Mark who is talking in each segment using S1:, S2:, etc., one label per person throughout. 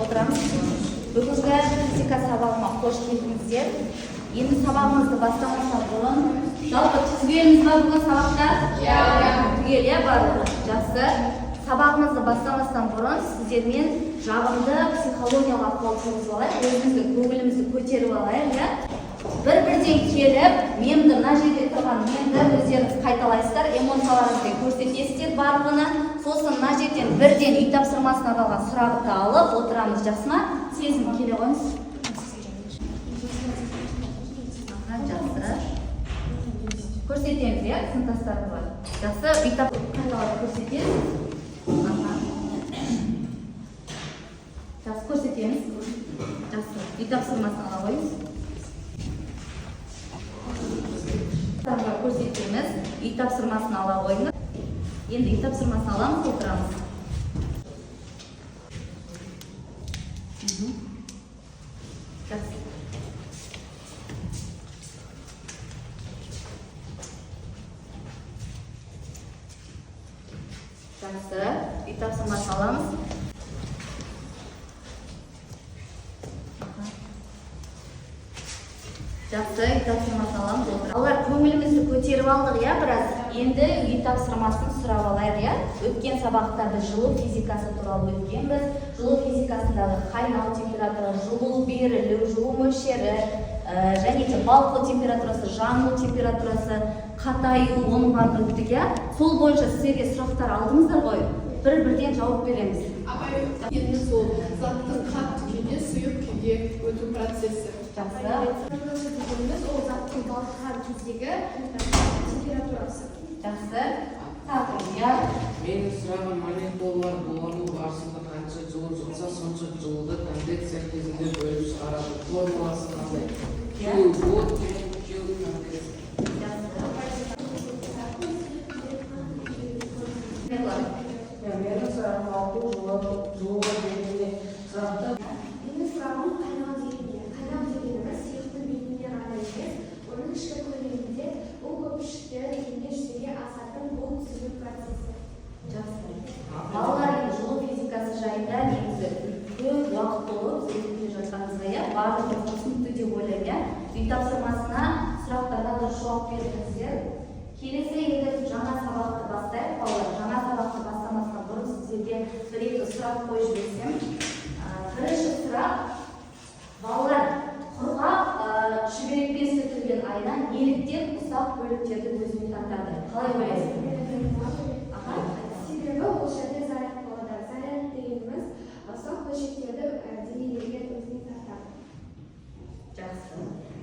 S1: отырамыз. Бүгінгі физика сабағыма қош келдіңіздер. Енді сабағымызды бастамастан бұрын жалпы түзгеніміз бар бүгін сабақта? Түгел, барлығы. Жақсы. Сабағымызды бастамастан бұрын сіздермен жағымды психологиялық ахуал туғызып алайық, өзіміздің көңілімізді көтеріп алайық, бір-бірден келіп, мемді мына жерде тұрған мемді өздеріңіз қайталайсыздар, эмоцияларыңызды көрсетесіздер барлығына. Сосын мына жерден бірден үй тапсырмасына арналған сұрақты алып отырамыз, жақсы ма? Сезім келе қойыңыз. Жақсы. Көрсетеміз, сыныптастарымыз бар. Жақсы, үй тапсырмаларды көрсетеміз. Жақсы, көрсетеміз. Жақсы, үй тапсырмасын ала қойыңыз. Көрсетеміз, үй тапсырмасын ала қойыңыз. Енді үй тапсырмасын аламыз, отырамыз. Жақсы. Жақсы, үй тапсырмасын аламыз. Жақсы, үй тапсырмасын аламыз, отырамыз. Алар көңілімізді көтеріп алдық, біраз. Енді үй тапсырмасын сұрап алайық, Өткен сабақта біз жылу физикасы туралы өткенбіз. Жылу физикасындағы қайнау температура, жылу берілу, жылу мөлшері, және де балқу температурасы, жану температурасы, қатаю, оның барын өттік, Сол бойынша сіздерге сұрақтар алдыңыздар ғой. Бір-бірден жауап береміз.
S2: Апай, енді сол заттың қатты күйге, сұйық күйге өту процесі.
S1: Жақсы.
S2: Ол заттың балқыған кездегі температурасы.
S1: Жақсы.
S3: Менің сұрағым молекулалар булану барысында қанша жылу жұтса, сонша жылуды конвекция кезінде бөліп шығарады. Формуласы қандай?
S4: Менің сұрағым жылуға бетіне сұрақта.
S5: Менің сұрағым қайнау дегенде. Қайнау дегеніміз сұйықтың бетінде ғана емес, оның ішкі көлемінде бұл көпіршікті дегенде жүзеге асатын бұл түзілу процесі.
S1: Жақсы. Балалар жылу физикасы жайында негізі көп уақыт болып зерттеп жатқаныңызға, барлығы түсінікті деп ойлаймын. Үй тапсырмасына сұрақтарға дұрыс жауап бердіңіздер. Келесі енді жаңа сабақты бастайық, балалар. Жаңа сабақты бастамасынан бұрын сіздерге бір-екі сұрақ қойып жіберсем. Бірінші сұрақ, балалар, құрғақ шүберекпен сүртілген айнан неліктен ұсақ бөліктерді өзіне тартады? Қалай ойлайсыз?
S5: Себебі ол жерде заряд болады. Заряд дегеніміз ұсақ бөлшектерді денелерге өзіне тартады.
S1: Жақсы.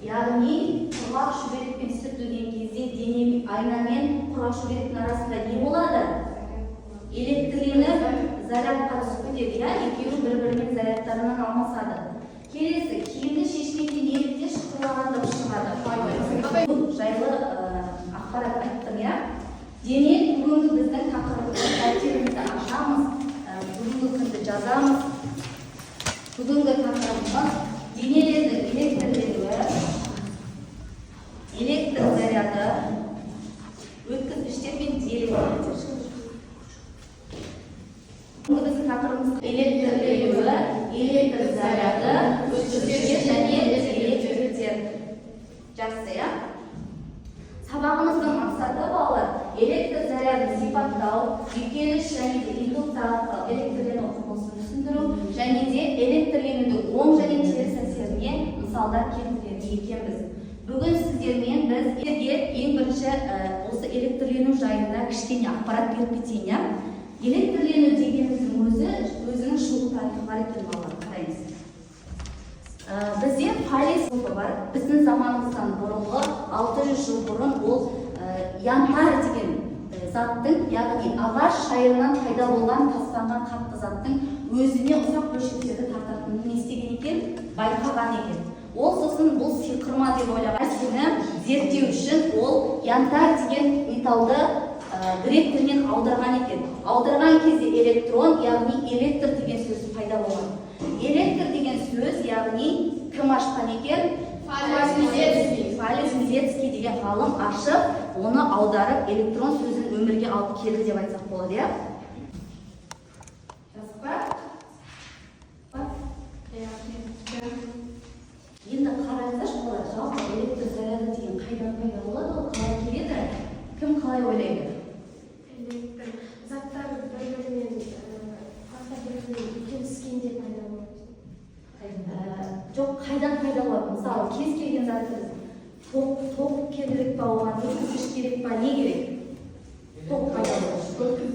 S1: Яғни құрғақ шүберекпен сүртілген кезде дене айнамен құрғақ шүберектің арасында не болады? Электрленіп зарядқа түсіп кетеді, екеуі бір-бірімен зарядтарынан алмасады. Келесі, киімді шешкенде неліктен шықырлағандығы шығады? Жайлы ақпарат айттым, Демек, бүгінгі біздің тақырыбымызды дәптерімізді ашамыз, бүгінгі күнді жазамыз. Бүгінгі тақырыбымыз денелердің электрленуі, электр заряды, өткізгіштер мен диэлектриктер. Бүгінгі біздің тақырыбымыз электрленуі, электр заряды, өткізгіштер және диэлектриктер. Жақсы, Сабағымыздың мақсаты, балалар, электр зарядын сипаттау, үйкеліс және индукция арқылы электрлену құбылысын түсіндіру, және де электрленудің оң және теріс әсеріне мысалдар келтіреді екенбіз. Бүгін сіздермен біз ең бірінші осы электрлену жайында кішкене ақпарат беріп кетейін. Электрлену дегеніміздің өзінің шығу тарихы бар екен, балалар, қараймыз. Бізде Фалес бар. Біздің заманымыздан бұрынғы 600 жыл бұрын ол янтар деген заттың, яғни ағаш шайырынан пайда болған таспанған қатты заттың өзіне ұсақ бөлшектерді тартатынын не істеген екен? Байқаған екен. Ол сосын бұл сиқырма деп ойлаған. Нәрсені зерттеу үшін ол янтар деген металды грек тілінен аударған екен. Аударған кезде электрон, яғни электр деген сөз пайда болған. Электр деген сөз, яғни кім ашқан екен? Фалес Милецкий деген ғалым ашып, оны аударып, электрон сөзін өмірге алып келді деп айтсақ болады, Енді қараңыздаршы, олар жалпы электр заряды деген қайдан пайда болады, ол қалай келеді, кім қалай ойлайды?
S5: Электр заттар бір-бірімен келіскенде пайда болады.
S1: Жоқ, қайдан пайда болады? Мысалы, кез келген затты ток керек па, оған өткізгіш керек па, не керек? Ток пайда болады.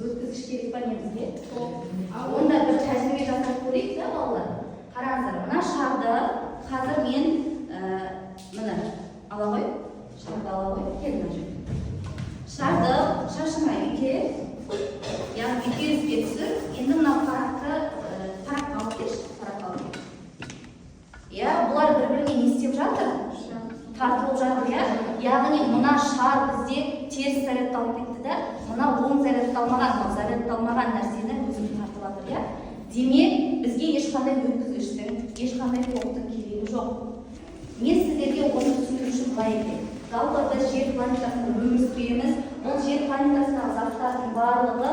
S1: Өткізгіш керек па, не бізге? Онда бір тәжірибе жасап көрейік, да, балалар? Қараңыздар, мына шарды қазір мен міне ала ғой, шарды ала ғой, кел мына жерге. Шарды шашыма үйке, яғни үйкеліспе түсір. Енді мына параққа алып келші, параққа алып кел. Иә, бұлар бір-біріне не істеп жатыр? Тартылып жатыр, иә? Яғни мына шар бізде теріс зарядталып кетті да, мына оң зарядталмаған нәрсені өзім тартып жатыр, иә? Демек, бізге ешқандай өткізгіштің, ешқандай токтың керегі жоқ. Мен сіздерге оны түсіндіру үшін былай айтайын. Жалпы біз жер планетасында өмір сүреміз. Бұл жер планетасындағы заттардың барлығы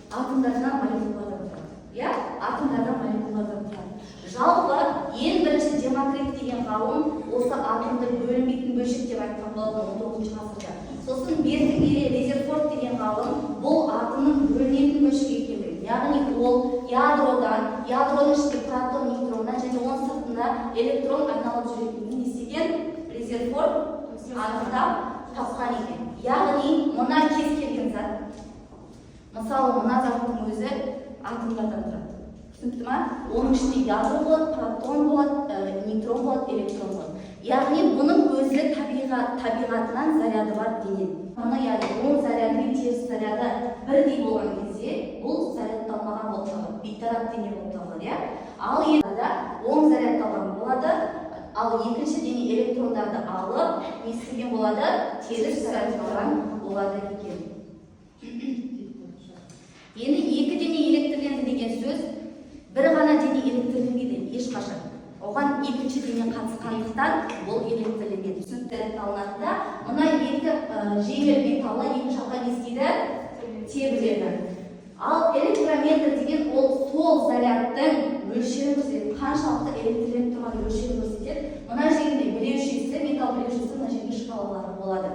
S1: атомдардан, молекулалардан тұрады. Иә? Атомдардан, молекулалардан тұрады. Жалпы ең бірінші Демокрит деген ғалым осы атомды бөлінбейтін бөлшек деп айтқан болатын 19 ғасырда. Сосын берді келе Резерфорд деген ғалым бұл атомның бөлінетін бөлшек екенін, яғни ол ядроның ішінде протон, нейтроннан және оның сыртында электрон айналып жүретінін естіген Резерфорд анықтап тапқан екен. Яғни мына кез келген зат, мысалы мына заттың өзі атомдардан тұрады. Түсінікті ма? Оның ішінде ядро болады, протон болады, нейтрон болады, электрон болады. Яғни бұның өзі табиғатынан заряды бар денеді. Мұны яғни оң заряды мен теріс заряды бірдей болған кезде бұл зарядталмаған болып қалады, бейтарап дене болып табылады, иә? Ал енді оң зарядталған болады, ал екінші дене электрондарды алып, не істеген болады? Теріс зарядталған болады екен. Енді екі дене электрленді деген сөз бір ғана дене электрленбейді ешқашан. Оған екінші дене қатысқандықтан бұл электрленеді. Зарядталынады, мына екі жеңіл металлы екі жаққа не істейді? Тебіледі. Ал электрометр деген ол сол зарядтың мөлшерін көрсетеді, қаншалықты электрленіп тұрған мөлшерін көрсетеді. Мына жерде білеушісі, металл білеушісі мына жерде шкалалары болады.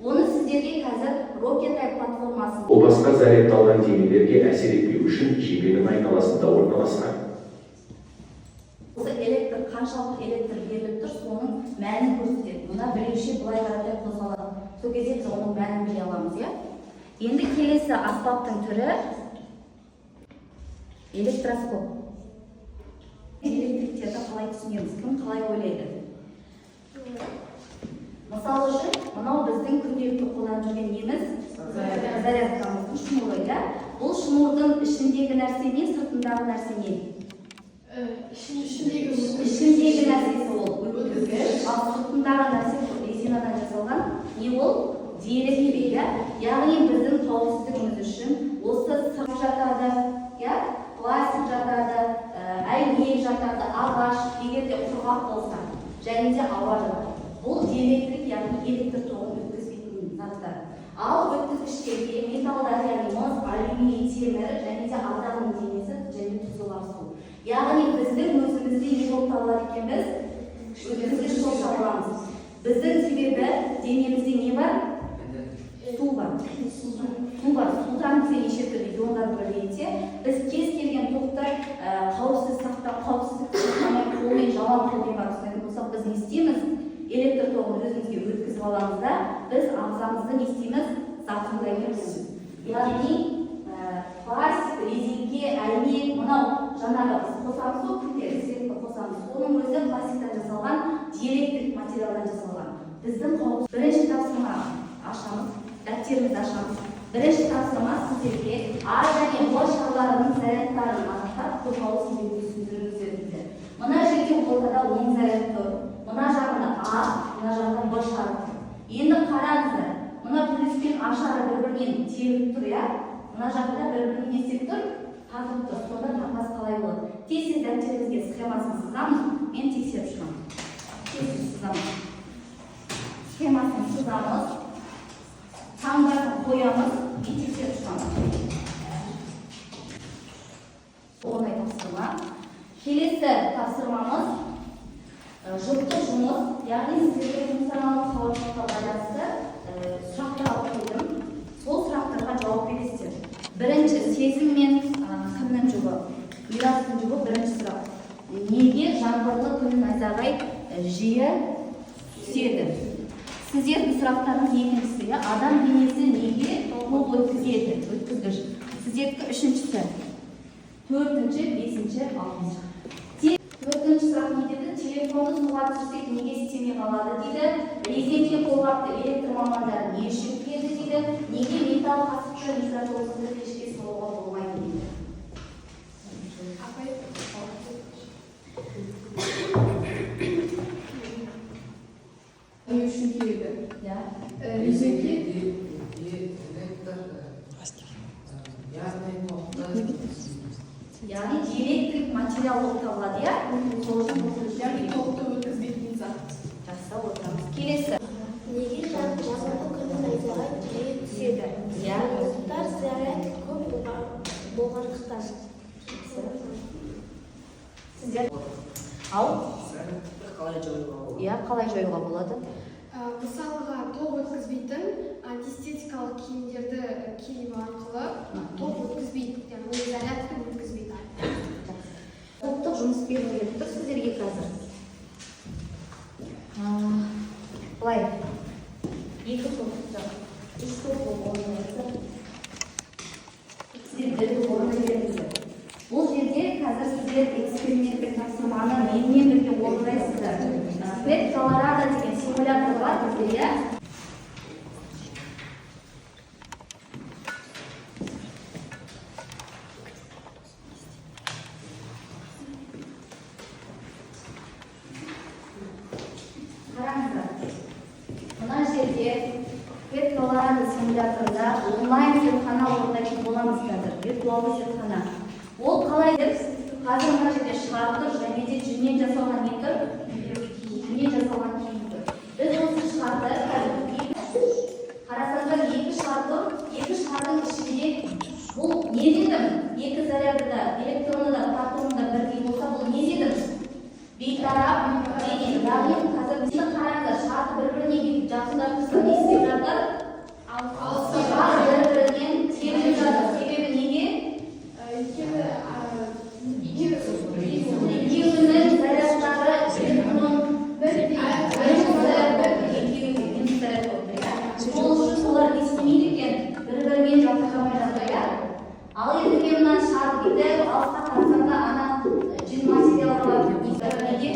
S1: Оны сіздерге қазір Rocketdyne платформасы.
S6: Ол басқа зарядталған денелерге әсер етпеу үшін жебенің айналасында орналасқан.
S1: Осы қаншалықты электр беріліп тұр, соның мәнін көрсетеді. Мына білеуші былай қаратай қозғалады. Сол кезде біз оның мәнін біле аламыз, иә? Енді келесі аспаптың түрі электроскоп. Электриктерді қалай түсінеміз? Кім қалай ойлайды? Мысалы үшін, мынау біздің күнделікті қолданып жүрген неміз зарядкамыздың шнуры, иә? Бұл шнурдың ішіндегі нәрсе не, сыртындағы нәрсе не? Ішіндегі нәрсесі ол өткізгіш, ал сыртындағы нәрсе резинадан жасалған не ол? Диэлектрик, иә? Яғни біздің қауіпсіздігіміз үшін осы сырт жатады, иә? Пластик жатады, әйнек жатады, ағаш, егер де құрғақ болса, және де ауа жатады. Бұл диэлектрик, яғни электр тоғын өткізбейтін заттар. Ал өткізгіштерге металдар, яғни мыс, алюминий, темір, және де адамның денесі және тұзылар су. Яғни біздің өзімізде не болып табылады екенбіз? Өткізгіш болып табыламыз. Біздің себебі денемізде не бар? Су бар. Судан бізге неше түрлі иондар бөлінеді. Біз кез келген тоқты қауіпсіз сақтап, қауіпсіздікті сақтамай, қолмен жалаң қолмен барып ұстайтын болсақ, біз не істейміз? Электр тоғын өзімізге өткізіп аламыз да, біз ағзамызды не істейміз? Зақымдаймыз. Яғни пластик, резинке, әйнек, мынау жаңағы біз қосамыз, сол күндері светті қосамыз. Оның өзі пластиктан жасалған, диэлектрик материалдан жасалған. Біздің қауіпсіз бірінші тапсырма ашамыз, дәптерімізді ашамыз. Бірінші тапсырма сіздерге А және Б шарларының зарядтарын анықтап, қозғалу себебін түсіндіріңіздер. Мына жерге ортада оң заряд тұр. Мына жағында А, мына жағында Б шары тұр. Енді қараңыздар, мына плюс пен А шары бір-бірінен теріліп тұр, иә? Мына жағында бір-бірінен не істеп тұр? Тартып тұр. Сонда таппас қалай болады? Тез дәптеріңізге схемасын сызамыз, мен тексеріп шығамын. Тез сызамыз. Схемасын сызамыз. Таңдарын қоямыз, мен тексеріп шығамыз. Оңай тапсырма. Келесі тапсырмамыз жұптық жұмыс, яғни сіздерге функционалдық сауаттылыққа байланысты сұрақтар алып келдім. Сол сұрақтарға жауап бересіздер. Бірінші сезім мен кімнің жұбы? Мирастың жұбы бірінші сұрақ. Неге жаңбырлы күн найзағай жиі түседі? Сіздердің сұрақтарыңыз екіншісі, адам денесі неге тоқ өткізеді? Өткізгіш. Сіздердікі үшіншісі. Төртінші, бесінші, алтыншы. Төртінші сұрақ не деді? Телефонды суға түсірсек неге істемей қалады дейді. Резеңке қолғапты электр мамандары не үшін кіреді дейді. Неге металл қасықты микротолқынды пешке салуға болмайды дейді.
S2: Не үшін келеді?
S3: Резеңке
S1: яғни диэлектрик материал болып табылады, иә? Сол үшін бұл
S2: Яғни тоқты өткізбейтін зат.
S1: жасап отырамыз. Келесі.
S5: Неге жаңбырлы күн найзағай жиі түседі? Мұхтар заряд көп болғандықтан.
S1: Сіздер ал иә, қалай жоюға болады?
S7: Мысалға, тоқ өткізбейтін антистетикалық киімдерді киім арқылы тоқ өткізбейді, яғни зарядты өткізбейді.
S1: Топтық жұмыс беріліп тұр сіздерге қазір. Былай, екі топтық, үш топтық орындайсыз. Сіздер бір орынды беріңіздер. Бұл жерде қазір сіздер эксперименттік тапсырманы менімен бірге орындайсыздар. PET Colorado деген симулятор бар бізде, иә? Қараңыздар. Мына жерде PET Colorado симуляторында онлайн зертхана орындайтын боламыз қазір. Виртуалды зертхана. Ол қалай деп, қазір мына жерде шарды және де жүннен жасалған не тұр? Жүннен жасалған киім тұр. Біз осы шарды қарасаңыздар екі шардың ішінде бұл не дедім? Екі зарядыда, электроны да, протоны да бірдей болса, бұл не дедім? Бейтарап деген. Яғни қазір бізді қараңыздар, шарды бір-біріне жақындап тұрса, не істеп жатыр? Бір-бірінен тебіліп жатыр. Себебі неге? Екеуінің зарядтары сол үшін олар не істемейді екен? Бір-бірімен жабдықтамай жатыр, иә? Ал енді мына шар дейді, алысқа тартқанда ана жүн материалға неге?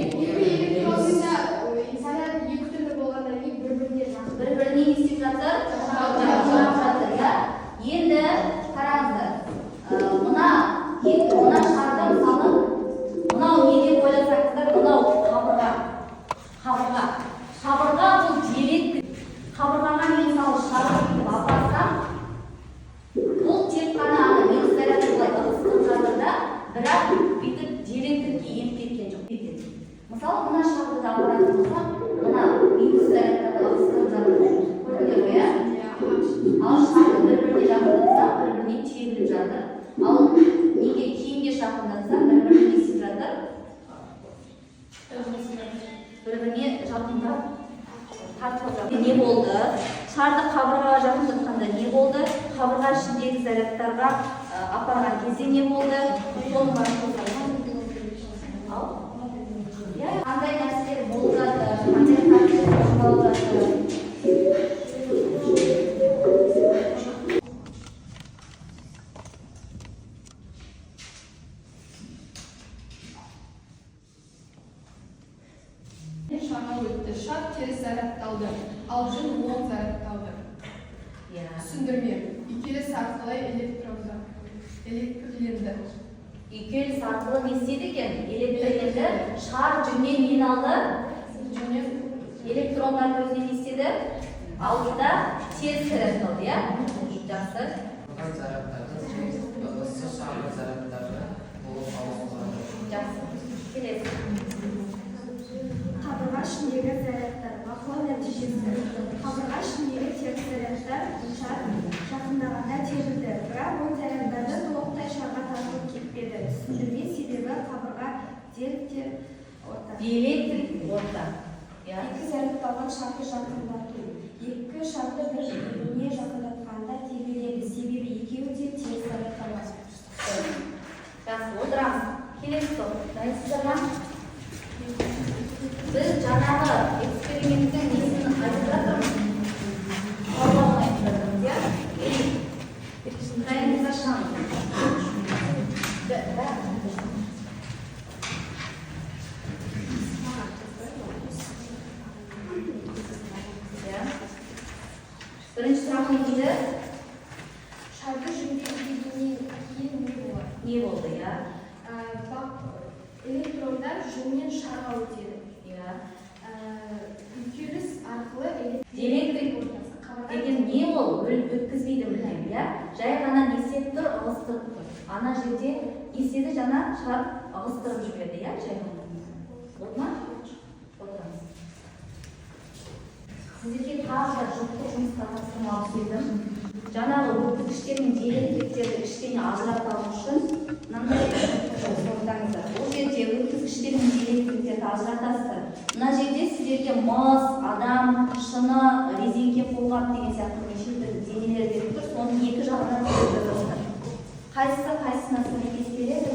S7: Заряд екі түрлі болғаннан кейін бір-біріне
S1: бір-біріне не істеп жатыр? Жабдықтап жатыр, иә? Енді қараңыздар, мына шарды мысалы, мынау не деп ойласаңыздар, мынау қабырға бұл диэлектр. Қабырғаға мен мысалы шарды бүйтіп апарсам, бұл тек қана мен зарядты былай ығыстырып жатыр да, бірақ бүйтіп диэлектрикке еніп кеткен жоқ. Мысалы, мына шарды да апаратын болсам, мына минус зарядтарды ығыстырып жатыр. Көрдіңдер ме, иә? Ал шарды бір-біріне жақындатсам, бір-біріне тебіліп жатыр. Ал неге киімге жақындатсам, бір-біріне не істеп жатыр? Бір-біріне жақындап тартып жатыр. Не болды? Шарды қабырғаға жақындатқанда не болды? Қабырға ішіндегі зарядтарға апарған кезде не болды? Соның қандай нәрселер болып жатыр? Қандай нәрселер болып жатыр?
S2: Шамал өтті. Шар теріс зарядталды, ал жүн оң зарядталды. Түсіндірме. Екеліс арқылы электрленді.
S1: Екеліс арқылы не істеді екен? Электрленді. Шар жүннен нені алды? Электрондар өзіне не істеді? Алды да теріс зарядталды, иә? Жақсы. Жақсы. Келесі.
S5: Қабырға ішіндегі зарядтар бақылау нәтижесі. Қабырға ішіндегі теріс зарядтар шар жақындағанда тебілді, бірақ ол зарядтарды толықтай шарға тартылып кетпеді. Түсіндірме себебі қабырға диэлектер
S1: Диэлектрик орта. Ya.
S5: екі зарядталған шарды жақындату. Екі шарды бір-біріне жақындатқанда тербеледі. Себебі екеуі де теріс зарядталған.
S1: Жақсы, отырамыз. Келесі топ. Дайынсыздар ма? Біз жаңағы эксперименттің несін айтып жатырмыз. Проблеманы айтып жатырмыз, иә? Дайынсыздар шығамыз. Бірінші сұрақ не дейді?
S5: Шарды жөндегеннен кейін не болады?
S1: Не болды, иә?
S5: Электрондар жүннен шарға өтеді.
S1: Иә.
S5: Үйкеліс арқылы
S1: Диэлектрик деген не ол? Өткізбейді мүлдем, иә? Жай ғана не істеп тұр, ығыстырып тұр. Ана жерде не істеді, жаңа шар ығыстырып жіберді, иә? Жай ғана. Болды ма? Отырамыз. Сіздерге тағы да жұптық жұмысқа тапсырмалық едім. Жаңағы өткізгіштер мен диэлектриктерді кішкене ажырата алу үшін мынандай сұрақтарыңыздар. Бұл жерде өткізгіштер мен диэлектриктерді ажыратасыздар. Мына жерде сіздерге мыс, адам, шыны, резеңке, қолғап деген сияқты неше түрлі денелер беріп тұр. Соның екі жағынан бөліп жазасыздар. Қайсысына сәйкес келеді,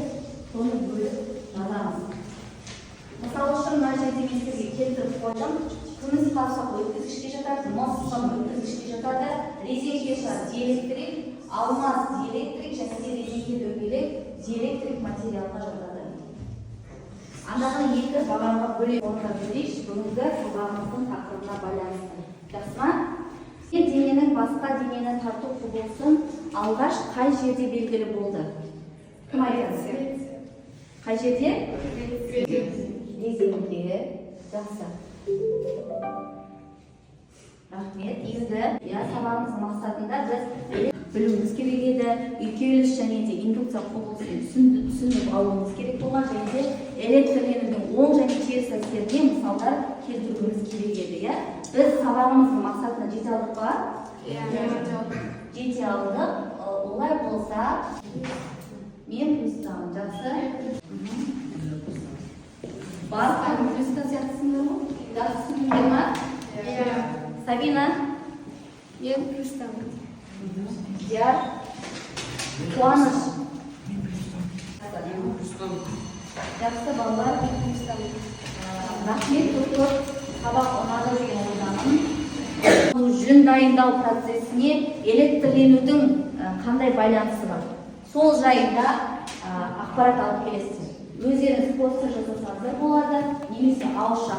S1: соны бөліп жазамыз. Мысалы үшін мына жерде мен сіздерге келтіріп қойдым. Күміс қалсақ өткізгішке жатады, мыс өткізгішке жатады, резеңке шар диэлектрик, алмас диэлектрик және резеңке дөңгелек диэлектрик материалға жатады. Андағы екі бағанға бөлек орындап жіберейікші, бүгінгі сабағымыздың тақырыбына байланысты. Жақсы ма? Дененің басқа денені тарту құбылысын алғаш қай жерде белгілі болды? Кім айтады? Қай жерде? Резеңке. Жақсы. Рахмет. Енді сабағымыздың мақсатында біз білуіміз керек еді, үйкеліс және де индукция құбылысын түсініп алуымыз керек болған және де электрленудің оң және теріс әсеріне мысалдар келтіруіміз керек еді, иә? Біз сабағымыздың мақсатына жете алдық па? Жете алдық. Олай болса, мен плюстамын. Жақсы? Барлықтарың плюстан сияқтысыңдар ма? Жақсы түсіндіңдер ма? Сабина?
S7: Мен плюстамын.
S1: Диар? Қуаныш? Жақсы балалар? Рахмет, көп сабақ ұнады деген ойдамын. Жүн дайындау процесіне электрленудің қандай байланысы бар? Сол жайында ақпарат алып келесіздер. Өздеріңіз постер жасасаңыздар болады, немесе ауызша.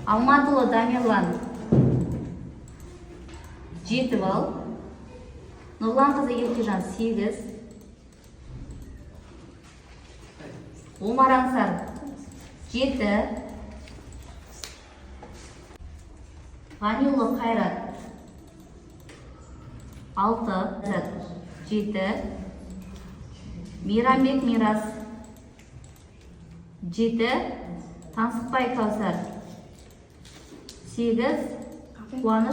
S1: Алматылы Дамирлан 7 балл, Нұрланқызы Еркежан 8, Омар Аңсар 7, Ғанилы Қайрат 6, 7, Мейрамбек Мирас 7, Таңсықбай Каусар 8, Қуаныш